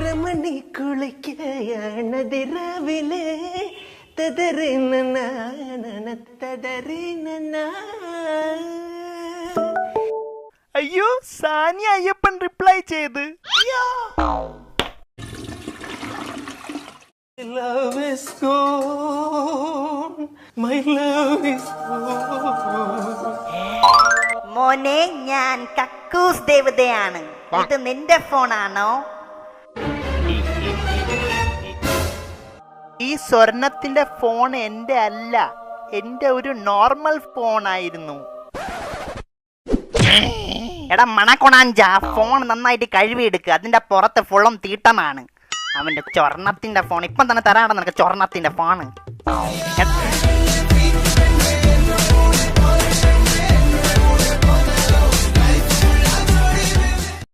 രമണി കുളിക്കയാണതിരാവിലെ അയ്യോ സാനി അയ്യപ്പൻ റിപ്ലൈ ചെയ്ത് love is gone, my love is gone. മോനെ ഞാൻ കക്കൂസ് ദേവതയാണ്. ഇത് നിന്റെ ഫോണാണോ? ഈ സ്വർണത്തിന്റെ ഫോൺ എന്റെ അല്ല, എന്റെ ഒരു നോർമൽ ഫോണായിരുന്നു. എടാ മണക്കൊണാഞ്ച, ഫോൺ നന്നായിട്ട് കഴുകിയെടുക്കുക. അതിന്റെ പുറത്ത് ഫുള്ളും തീട്ടമാണ്. അവന്റെ സ്വർണത്തിന്റെ ഫോൺ ഇപ്പം തന്നെ തരാണ് നിനക്ക്. സ്വർണത്തിന്റെ ഫോണ്